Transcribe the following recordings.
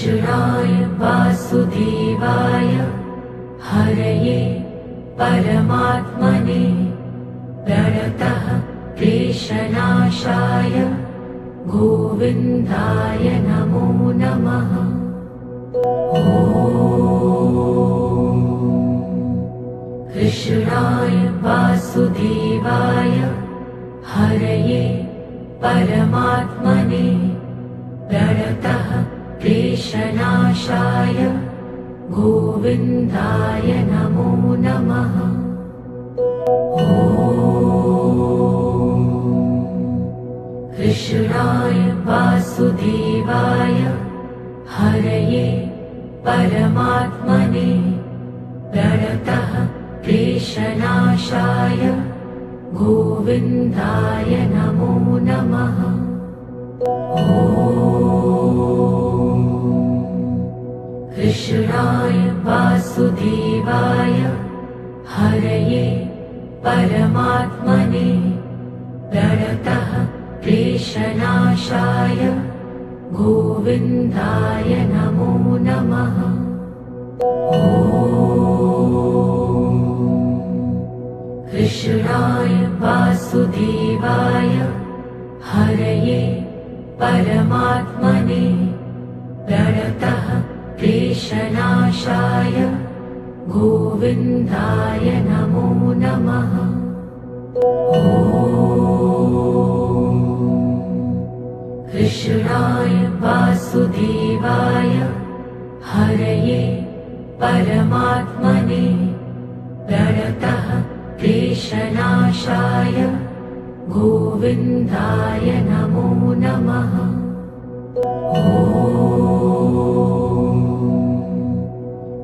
कृष्णाय वासुदेवाय हरये परमात्मने प्रणतः क्लेशनाशाय गोविन्दाय नमो नमः। कृष्णाय वासुदेवाय हरये परमात्मने प्रणतः क्लेशनाशाय गोविन्दाय नमो नमः। कृष्णाय वासुदेवाय हरये परमात्मने प्रणतः क्लेशनाशाय गोविन्दाय नमो नमः। कृष्णाय वासुदेवाय हरये परमात्मने प्रणतः क्लेशनाशाय गोविन्दाय नमो नमः। कृष्णाय वासुदेवाय हरये परमात्मने प्रणतः क्लेशनाशाय गोविन्दाय नमो नमः। कृष्णाय वासुदेवाय हरये परमात्मने प्रणतः क्लेशनाशाय गोविन्दाय नमो नमः।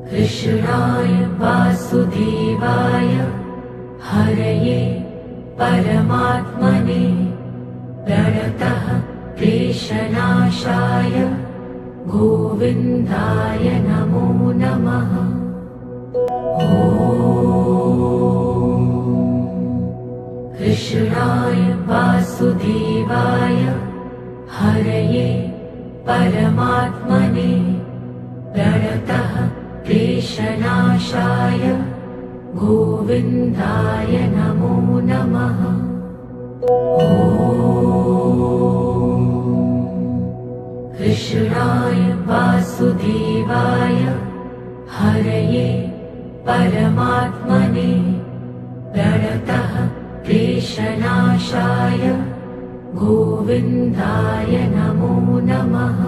कृष्णाय वासुदेवाय हरये परमात्मने प्रणतः क्लेशनाशाय गोविन्दाय नमो नमः। कृष्णाय वासुदेवाय हरये परमात्मने प्रणतः क्लेशनाशाय गोविन्दाय नमो नमः। कृष्णाय वासुदेवाय हरये परमात्मने प्रणतः क्लेशनाशाय गोविन्दाय नमो नमः।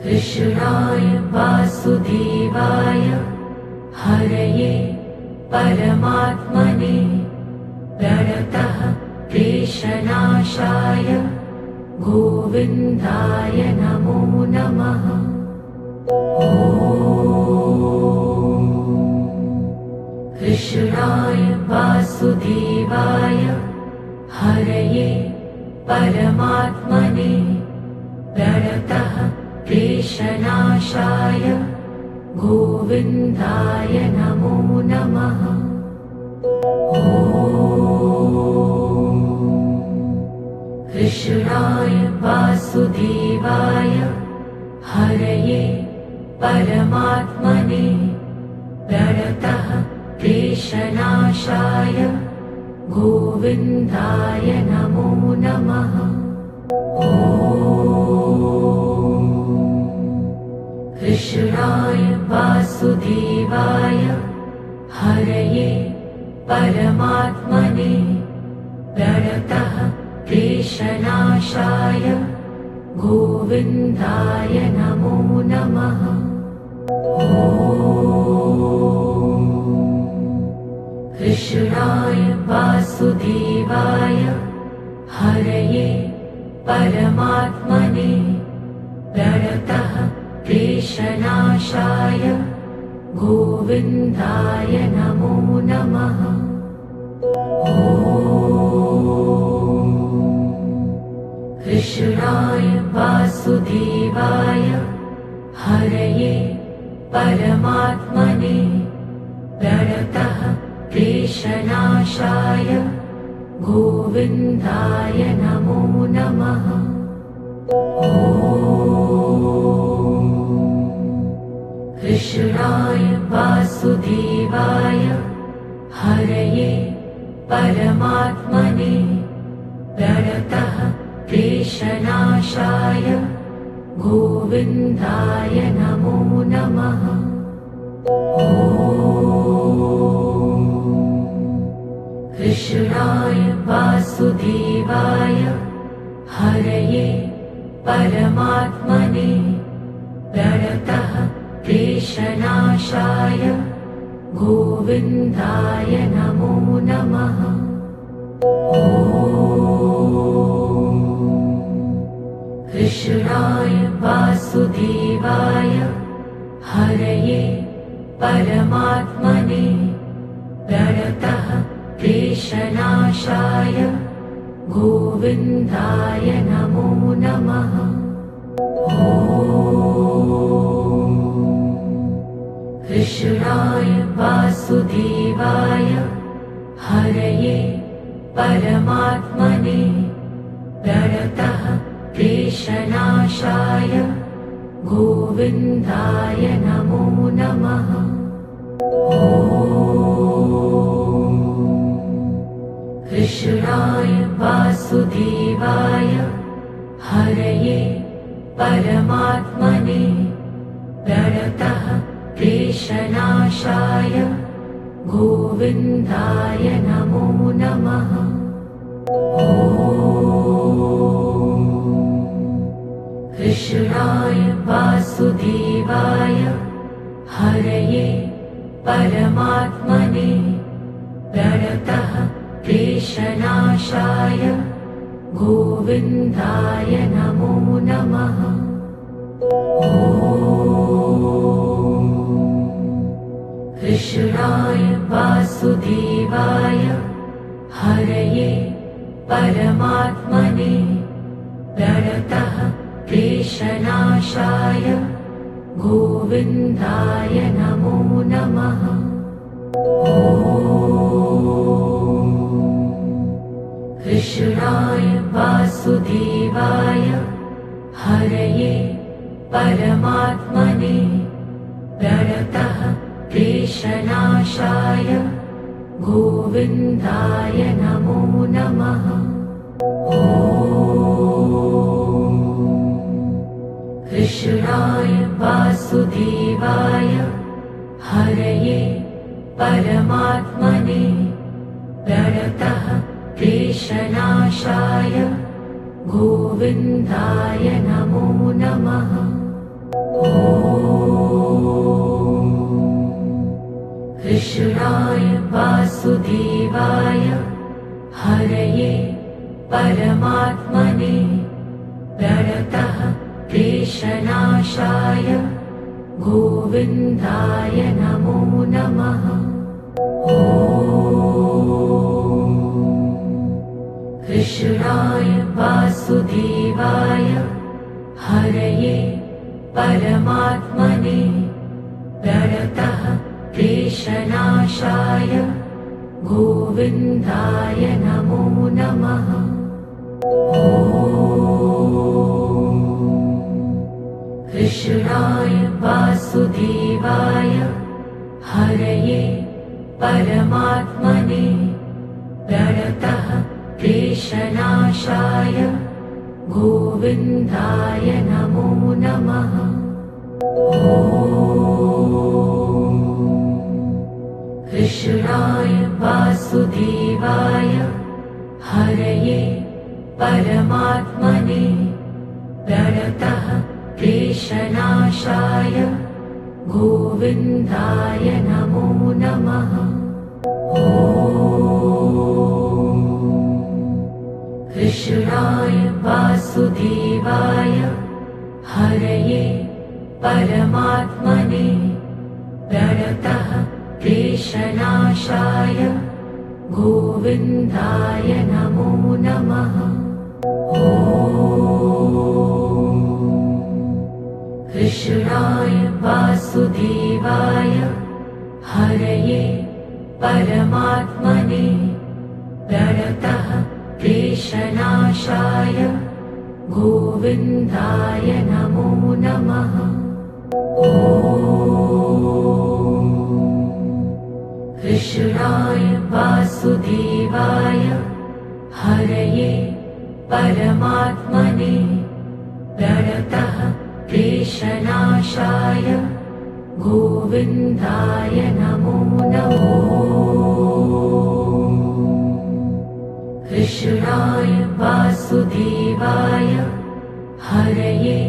कृष्णाय वासुदेवाय हरये परमात्मने प्रणतः क्लेशनाशाय गोविन्दाय नमो नमः। कृष्णाय वासुदेवाय हरये परमात्मने प्रणतः क्लेशनाशाय गोविन्दाय नमो नमः। कृष्णाय वासुदेवाय हरये परमात्मने प्रणतः क्लेशनाशाय गोविन्दाय नमो नमः। कृष्णाय वासुदेवाय हरये परमात्मने प्रणतः क्लेशनाशाय गोविन्दाय नमो नमः। कृष्णाय वासुदेवाय हरये परमात्मने प्रणतः क्लेशनाशाय गोविन्दाय नमो नमः। कृष्णाय वासुदेवाय हरये परमात्मने प्रणतः क्लेशनाशाय गोविन्दाय नमो नमः। कृष्णाय वासुदेवाय हरये परमात्मने प्रणतः क्लेशनाशाय गोविन्दाय नमो नमः। कृष्णाय वासुदेवाय हरये परमात्मने प्रणतः क्लेशनाशाय गोविन्दाय नमो नमः। कृष्णाय वासुदेवाय हरये परमात्मने प्रणतः क्लेशनाशाय गोविन्दाय नमो नमः। कृष्णाय वासुदेवाय हरये परमात्मने प्रणतः क्लेशनाशाय गोविन्दाय नमो नमः। कृष्णाय वासुदेवाय हरये परमात्मने प्रणतः क्लेशनाशाय गोविन्दाय नमो नमः। कृष्णाय वासुदेवाय हरये परमात्मने प्रणतः क्लेशनाशाय गोविन्दाय नमो नमः। कृष्णाय वासुदेवाय हरये परमात्मने प्रणतः क्लेशनाशाय गोविन्दाय नमो नमः। कृष्णाय वासुदेवाय हरये परमात्मने प्रणतः क्लेशनाशाय गोविन्दाय नमो नमः। कृष्णाय वासुदेवाय हरये परमात्मने प्रणतः क्लेशनाशाय गोविन्दाय नमो नमः। कृष्णाय वासुदेवाय हरये परमात्मने प्रणतः क्लेशनाशाय गोविन्दाय नमो नमः। कृष्णाय वासुदेवाय हरये परमात्मने प्रणतः क्लेशनाशाय गोविन्दाय नमो नमः। कृष्णाय वासुदेवाय हरये परमात्मने प्रणतः क्लेशनाशाय गोविन्दाय नमो नमः। कृष्णाय वासुदेवाय हरये परमात्मने प्रणतः क्लेशनाशाय गोविन्दाय नमो नमः। कृष्णाय वासुदेवाय हरये परमात्मने प्रणतः क्लेशनाशाय गोविन्दाय नमो नमः। कृष्णाय वासुदेवाय हरये परमात्मने प्रणतः क्लेशनाशाय गोविन्दाय नमो नमः। ॐ कृष्णाय वासुदेवाय हरये परमात्मने प्रणतः क्लेशनाशाय गोविन्दाय नमो नमः। कृष्णाय वासुदेवाय हरये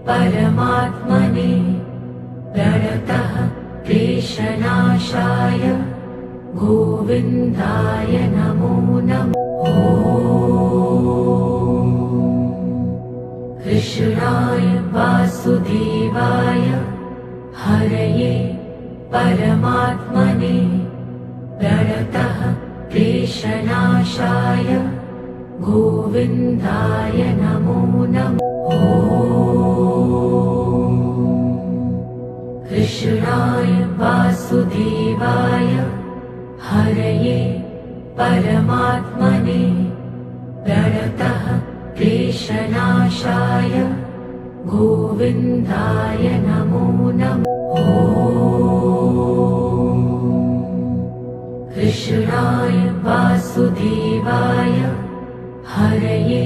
परमात्मने प्रणतः क्लेशनाशाय गोविन्दाय नमो नमः। कृष्णाय वासुदेवाय हरये परमात्मने प्रणतः क्लेशनाशाय गोविन्दाय नमो नमः। कृष्णाय वासुदेवाय हरये परमात्मने प्रणतः क्लेशनाशाय गोविन्दाय नमो नमः। कृष्णाय वासुदेवाय हरये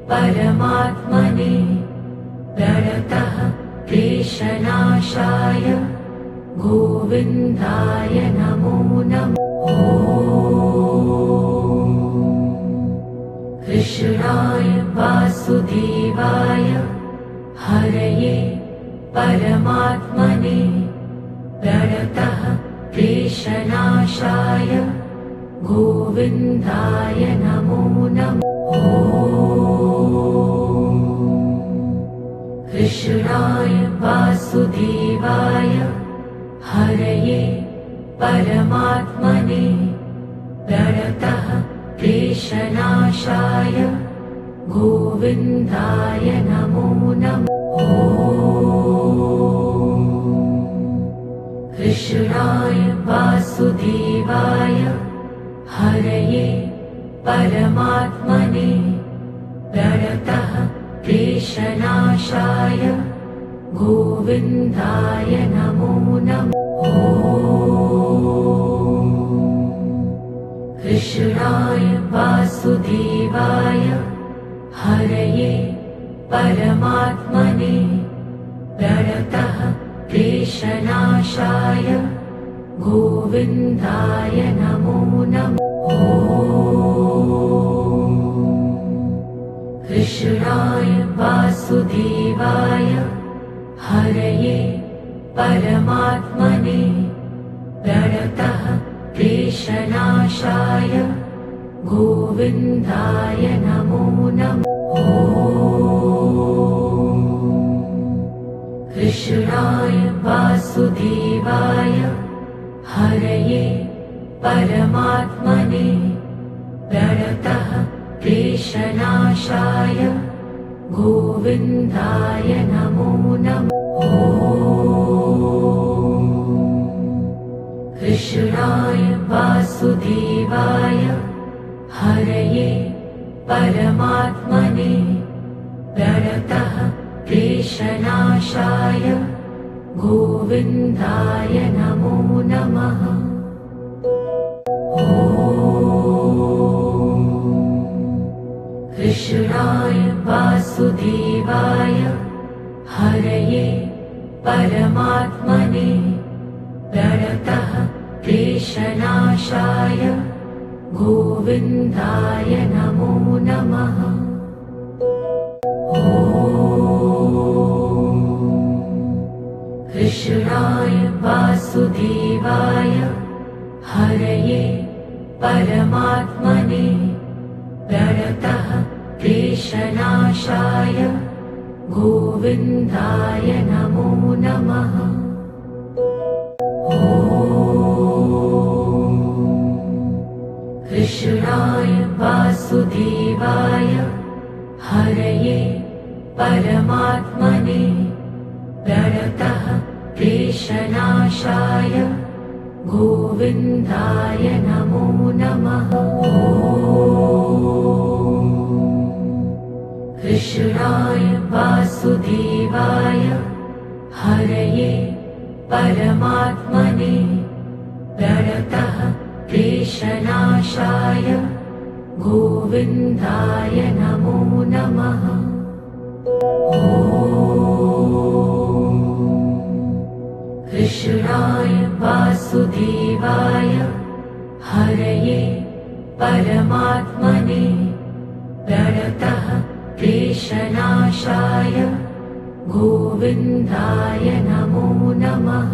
परमात्मने प्रणतः क्लेशनाशाय गोविन्दाय नमो नमः। कृष्णाय वासुदेवाय हरये परमात्मने प्रणतः क्लेशनाशाय गोविन्दाय नमो नमः। कृष्णाय वासुदेवाय हरये परमात्मने प्रणतः क्लेशनाशाय गोविन्दाय नमो नमः। कृष्णाय वासुदेवाय हरये परमात्मने प्रणतः क्लेशनाशाय गोविन्दाय नमो नमः। कृष्णाय वासुदेवाय हरये परमात्मने प्रणतः क्लेशनाशाय गोविन्दाय नमो नमः। कृष्णाय वासुदेवाय हरये परमात्मने प्रणतः क्लेशनाशाय गोविन्दाय नमो नमः। कृष्णाय वासुदेवाय हरये परमात्मने प्रणतः क्लेशनाशाय गोविन्दाय नमो नमः। कृष्णाय वासुदेवाय हरये परमात्मने प्रणतः क्लेशनाशाय गोविन्दाय नमो नमः। कृष्णाय वासुदेवाय हरये परमात्मने प्रणतः क्लेशनाशाय गोविन्दाय नमो नमः। कृष्णाय वासुदेवाय हरये परमात्मने प्रणतः क्लेशनाशाय गोविन्दाय नमो नमः। कृष्णाय वासुदेवाय हरये परमात्मने प्रणतः क्लेशनाशाय गोविन्दाय नमो नमः। कृष्णाय वासुदेवाय हरये परमात्मने प्रणतः क्लेशनाशाय गोविन्दाय नमो नमः। कृष्णाय वासुदेवाय हरये परमात्मने प्रणतः क्लेशनाशाय गोविन्दाय नमो नमः।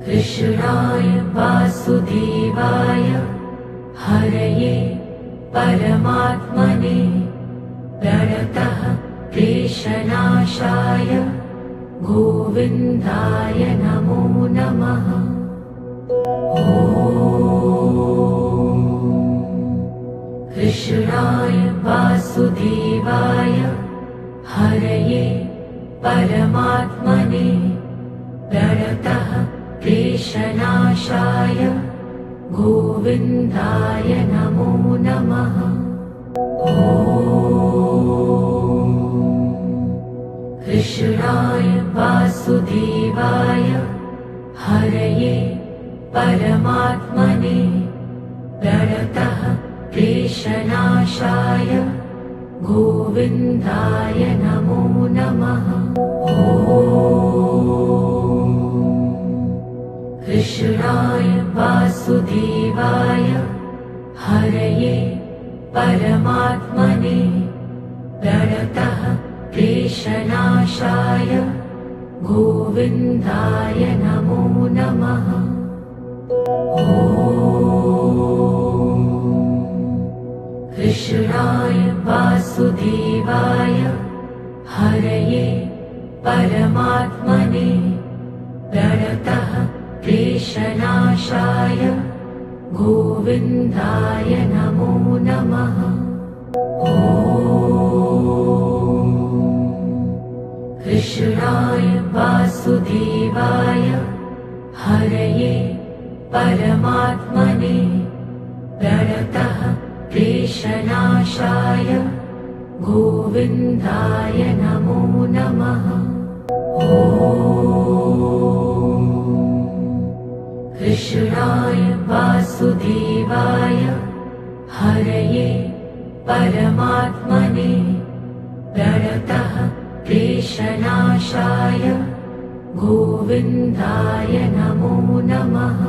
कृष्णाय वासुदेवाय हरये परमात्मने प्रणतः क्लेशनाशाय गोविन्दाय नमो नमः। कृष्णाय वासुदेवाय हरये परमात्मने प्रणतः क्लेशनाशाय गोविन्दाय नमो नमः। कृष्णाय वासुदेवाय हरये परमात्मने प्रणतः क्लेशनाशाय गोविन्दाय नमो नमः। कृष्णाय वासुदेवाय हरये परमात्मने प्रणतः क्लेशनाशाय गोविन्दाय नमो नमः। कृष्णाय वासुदेवाय हरये परमात्मने प्रणतः क्लेशनाशाय गोविन्दाय नमो नमः। कृष्णाय वासुदेवाय हरये परमात्मने प्रणतः क्लेशनाशाय गोविन्दाय नमो नमः। कृष्णाय वासुदेवाय हरये परमात्मने प्रणतः क्लेशनाशाय गोविन्दाय नमो नमः।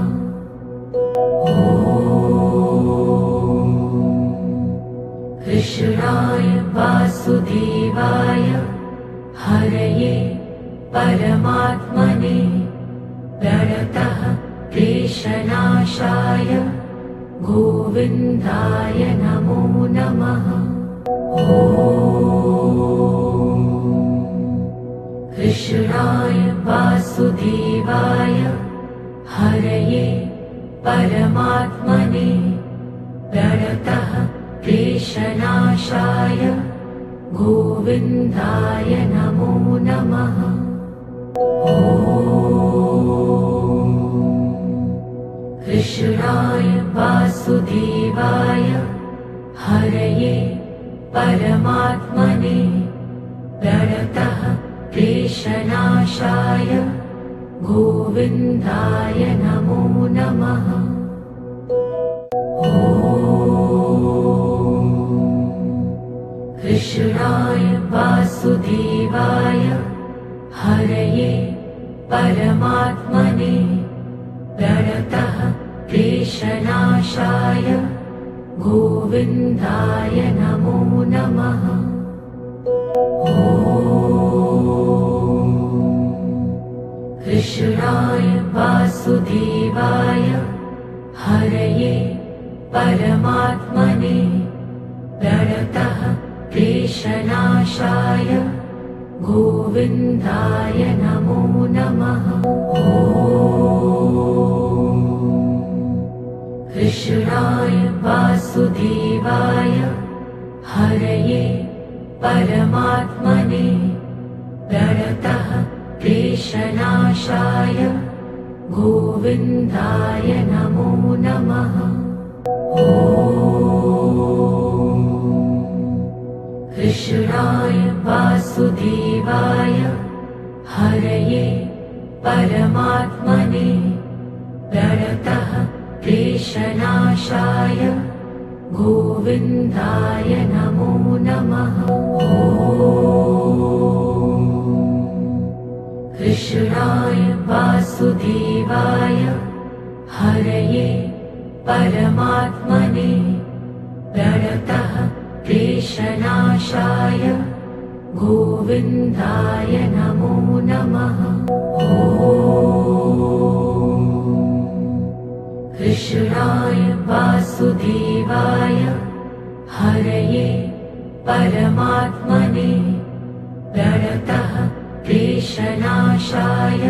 कृष्णाय वासुदेवाय हरये परमात्मने प्रणतः क्लेशनाशाय गोविन्दाय नमो नमः। कृष्णाय वासुदेवाय हरये परमात्मने प्रणतः क्लेशनाशाय गोविन्दाय नमो नमः। कृष्णाय वासुदेवाय हरये परमात्मने प्रणतः क्लेशनाशाय गोविन्दाय नमो नमः। कृष्णाय वासुदेवाय हरये परमात्मने प्रणतः क्लेशनाशाय गोविन्दाय नमो नमः। कृष्णाय वासुदेवाय हरये परमात्मने प्रणतः क्लेशनाशाय गोविन्दाय नमो नमः। कृष्णाय वासुदेवाय हरये परमात्मने प्रणतः क्लेशनाशाय गोविन्दाय नमो नमः। कृष्णाय वासुदेवाय हरये परमात्मने प्रणतः क्लेशनाशाय गोविन्दाय नमो नमः। कृष्णाय वासुदेवाय हरये परमात्मने प्रणतः क्लेशनाशाय गोविन्दाय नमो नमः। कृष्णाय वासुदेवाय हरये परमात्मने प्रणतः क्लेशनाशाय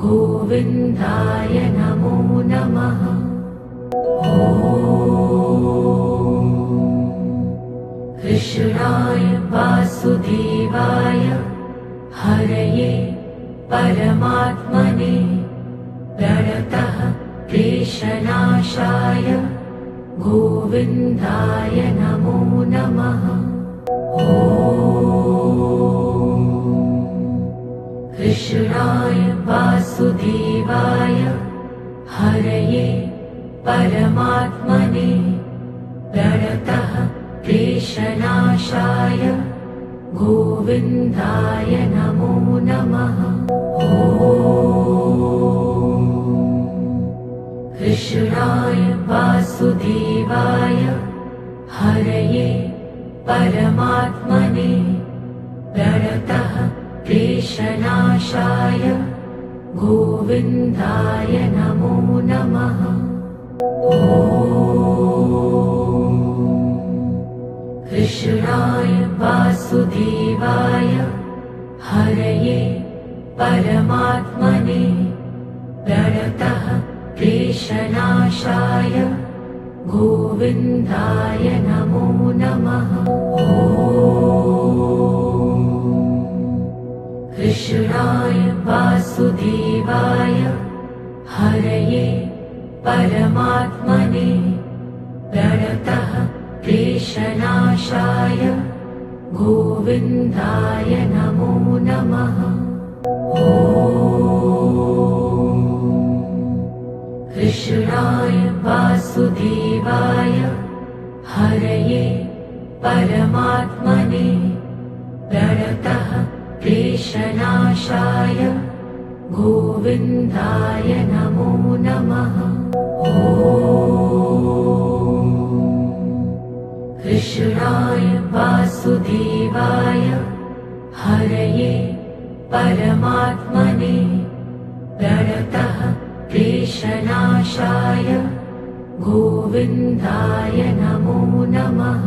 गोविन्दाय नमो नमः। कृष्णाय वासुदेवाय हरये परमात्मने प्रणतः क्लेशनाशाय गोविन्दाय नमो नमः। कृष्णाय वासुदेवाय हरये परमात्मने प्रणतः क्लेशनाशाय गोविन्दाय नमो नमः। कृष्णाय वासुदेवाय हरये परमात्मने प्रणतः क्लेशनाशाय गोविन्दाय नमो नमः। कृष्णाय वासुदेवाय हरये परमात्मने प्रणतः क्लेशनाशाय गोविन्दाय नमो नमः। कृष्णाय वासुदेवाय हरये परमात्मने प्रणतः क्लेशनाशाय गोविन्दाय नमो नमः। कृष्णाय वासुदेवाय हरये परमात्मने प्रणतः क्लेशनाशाय गोविन्दाय नमो नमः। कृष्णाय वासुदेवाय हरये परमात्मने प्रणतः क्लेशनाशाय गोविन्दाय नमो नमः।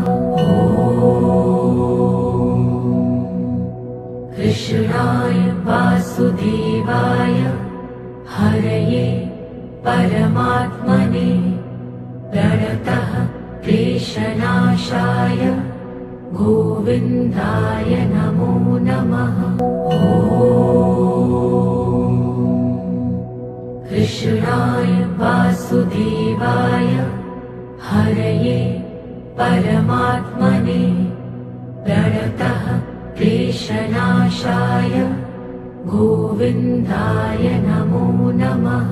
कृष्णाय वासुदेवाय हरये परमात्मने प्रणतः क्लेशनाशाय गोविन्दाय नमो नमः। कृष्णाय वासुदेवाय हरये परमात्मने प्रणतः क्लेशनाशाय गोविन्दाय नमो नमः।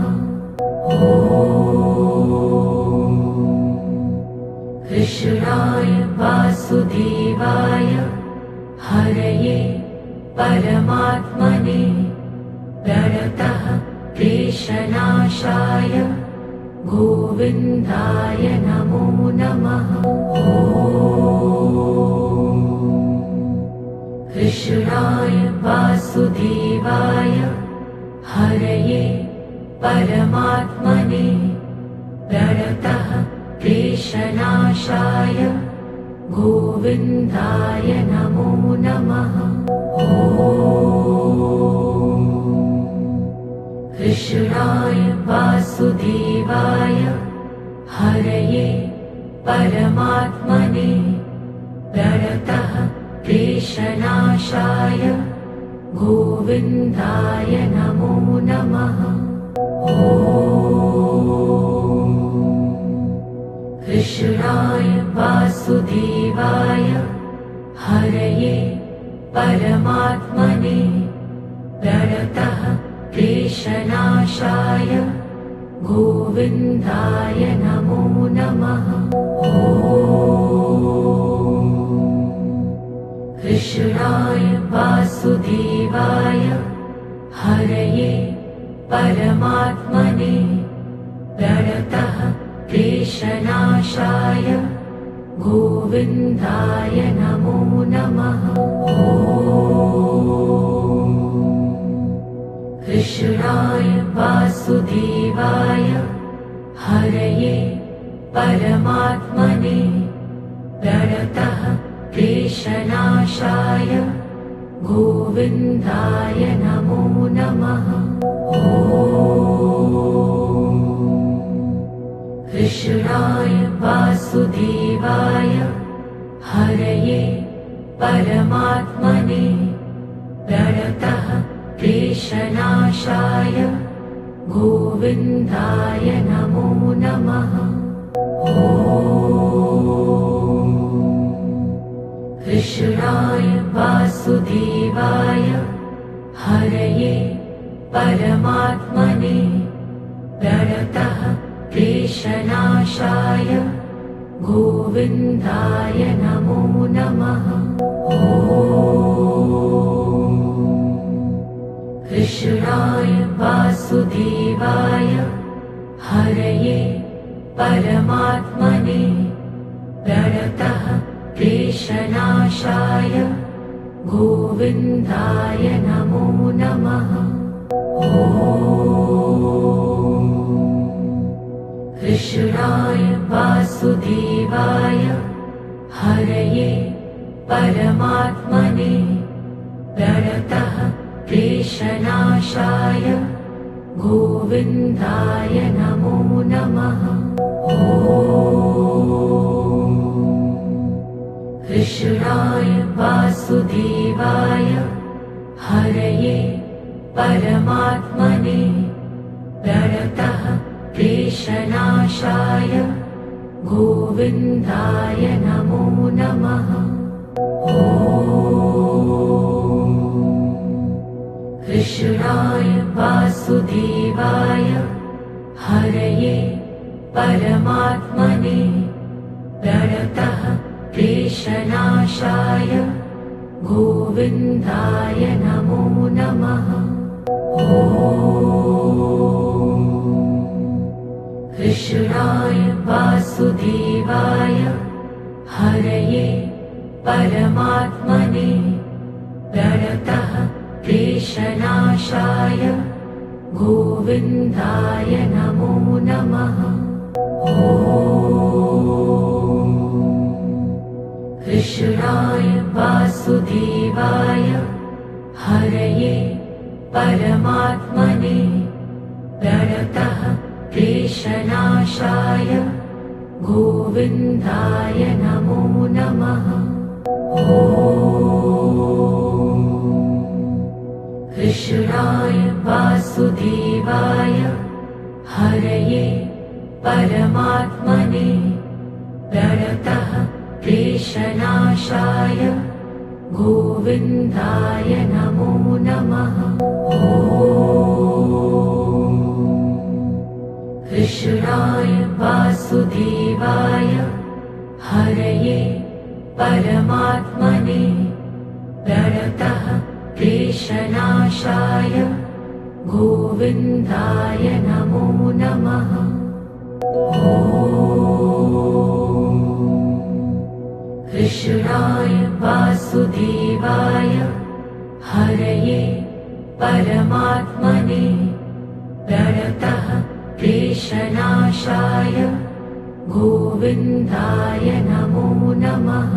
कृष्णाय वासुदेवाय हरये परमात्मने प्रणतः क्लेशनाशाय गोविन्दाय नमो नमः। कृष्णाय वासुदेवाय हरये परमात्मने प्रणतः क्लेशनाशाय गोविन्दाय नमो नमः। कृष्णाय वासुदेवाय हरये परमात्मने प्रणतः क्लेशनाशाय गोविन्दाय नमो नमः। कृष्णाय वासुदेवाय हरये परमात्मने प्रणतः क्लेशनाशाय गोविन्दाय नमो नमः। कृष्णाय वासुदेवाय हरये परमात्मने प्रणतः क्लेशनाशाय गोविन्दाय नमो नमः। कृष्णाय वासुदेवाय हरये परमात्मने प्रणतः क्लेशनाशाय गोविन्दाय नमो नमः। कृष्णाय वासुदेवाय हरये परमात्मने प्रणतः क्लेशनाशाय गोविन्दाय नमो नमः। कृष्णाय वासुदेवाय हरये परमात्मने प्रणतः क्लेशनाशाय गोविन्दाय नमो नमः। कृष्णाय वासुदेवाय हरये परमात्मने प्रणतः क्लेशनाशाय गोविन्दाय नमो नमः। कृष्णाय वासुदेवाय हरये परमात्मने प्रणतः क्लेशनाशाय गोविन्दाय नमो नमः। कृष्णाय वासुदेवाय हरये परमात्मने प्रणतः क्लेशनाशाय गोविन्दाय नमो नमः। कृष्णाय वासुदेवाय हरये परमात्मने प्रणतः क्लेशनाशाय गोविन्दाय नमो नमः। कृष्णाय वासुदेवाय हरये परमात्मने प्रणतः क्लेशनाशाय गोविन्दाय नमो नमः। कृष्णाय वासुदेवाय हरये परमात्मने प्रणतः क्लेशनाशाय गोविन्दाय नमो नमः। कृष्णाय वासुदेवाय हरये परमात्मने प्रणतः क्लेशनाशाय गोविन्दाय नमो नमः। कृष्णाय वासुदेवाय हरये परमात्मने प्रणतः क्लेशनाशाय गोविन्दाय नमो नमः। कृष्णाय वासुदेवाय हरये परमात्मने प्रणतः क्लेशनाशाय गोविन्दाय नमो नमः।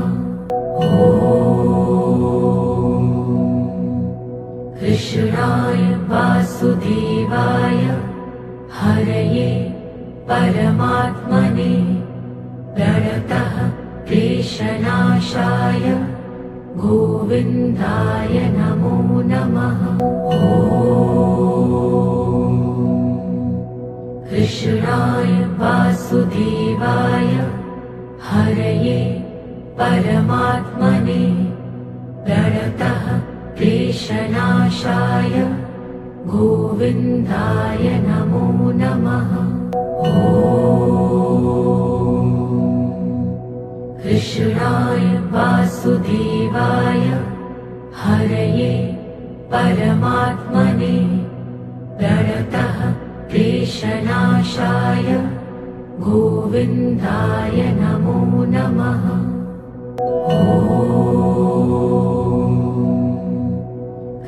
कृष्णाय वासुदेवाय हरये परमात्मने प्रणतः क्लेशनाशाय गोविन्दाय नमो नमः। कृष्णाय वासुदेवाय हरये परमात्मने प्रणतः क्लेशनाशाय गोविन्दाय नमो नमः। कृष्णाय वासुदेवाय हरये परमात्मने प्रणतः क्लेशनाशाय गोविन्दाय नमो नमः।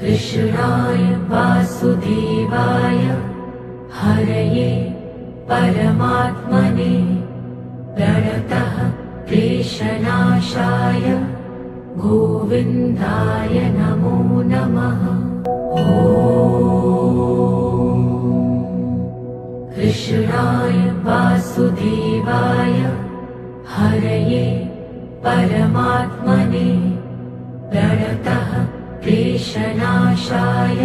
कृष्णाय वासुदेवाय हरये परमात्मने प्रणतः क्लेशनाशाय गोविन्दाय नमो नमः। कृष्णाय वासुदेवाय हरये परमात्मने प्रणतः क्लेशनाशाय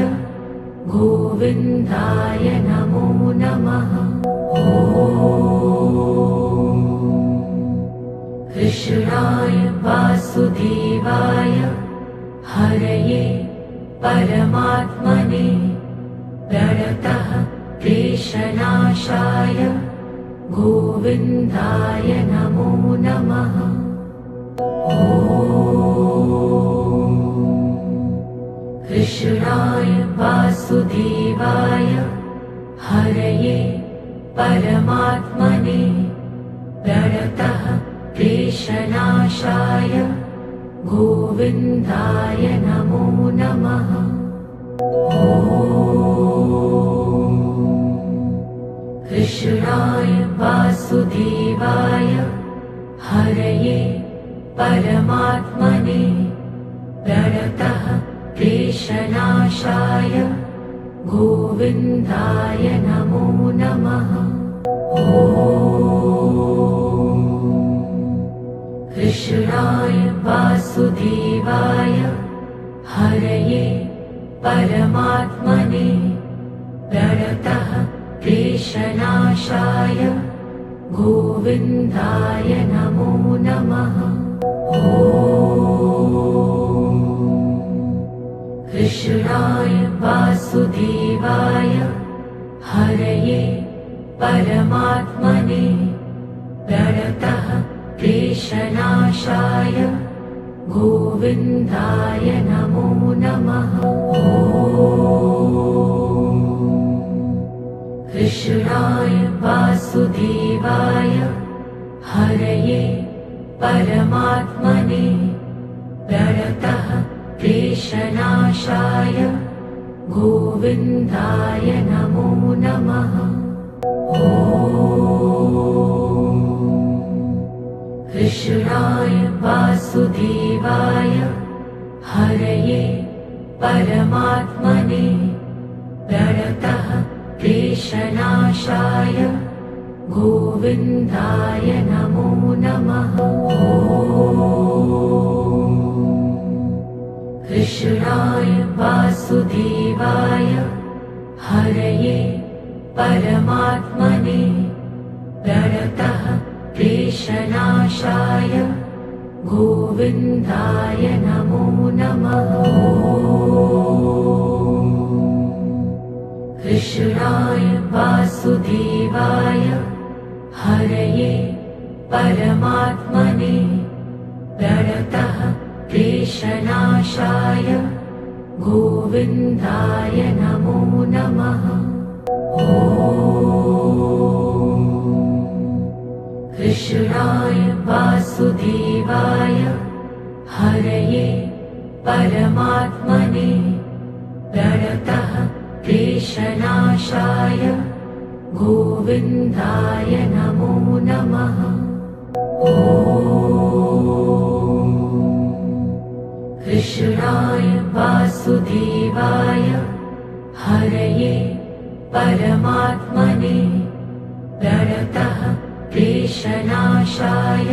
गोविन्दाय नमो नमः। कृष्णाय वासुदेवाय हरये परमात्मने प्रणतः क्लेशनाशाय गोविन्दाय नमो नमः। कृष्णाय वासुदेवाय हरये परमात्मने प्रणतः क्लेशनाशाय गोविन्दाय नमो नमः। कृष्णाय वासुदेवाय हरये परमात्मने प्रणतः क्लेशनाशाय गोविन्दाय नमो नमः। कृष्णाय वासुदेवाय हरये परमात्मने प्रणतः क्लेशनाशाय गोविन्दाय नमो नमः। कृष्णाय वासुदेवाय हरये परमात्मने प्रणतः क्लेशनाशाय गोविन्दाय नमो नमः। कृष्णाय वासुदेवाय हरये परमात्मने प्रणतः क्लेशनाशाय गोविन्दाय नमो नमः। कृष्णाय वासुदेवाय हरये परमात्मने प्रणतः क्लेशनाशाय गोविन्दाय नमो नमः। कृष्णाय वासुदेवाय हरये परमात्मने प्रणतः क्लेशनाशाय गोविन्दाय नमो नमः। कृष्णाय वासुदेवाय हरये परमात्मने प्रणतः क्लेशनाशाय गोविन्दाय नमो नमः। कृष्णाय वासुदेवाय हरये परमात्मने प्रणतः क्लेशनाशाय गोविन्दाय नमो नमः। कृष्णाय वासुदेवाय हरये परमात्मने प्रणतः क्लेशनाशाय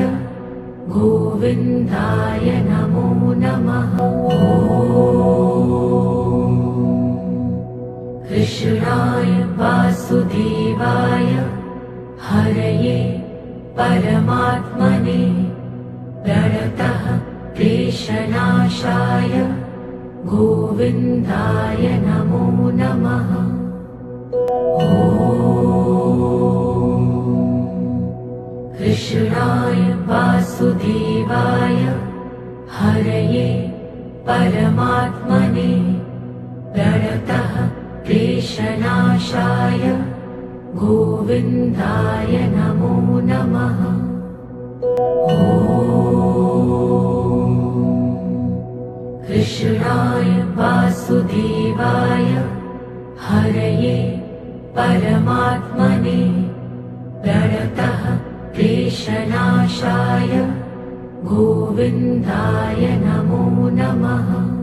गोविन्दाय नमो नमः। कृष्णाय वासुदेवाय हरये परमात्मने प्रणतः क्लेशनाशाय गोविन्दाय नमो नमः। कृष्णाय वासुदेवाय हरये परमात्मने प्रणतः क्लेशनाशाय गोविन्दाय नमो नमः। कृष्णाय वासुदेवाय हरये परमात्मने प्रणतः क्लेशनाशाय गोविन्दाय नमो नमः।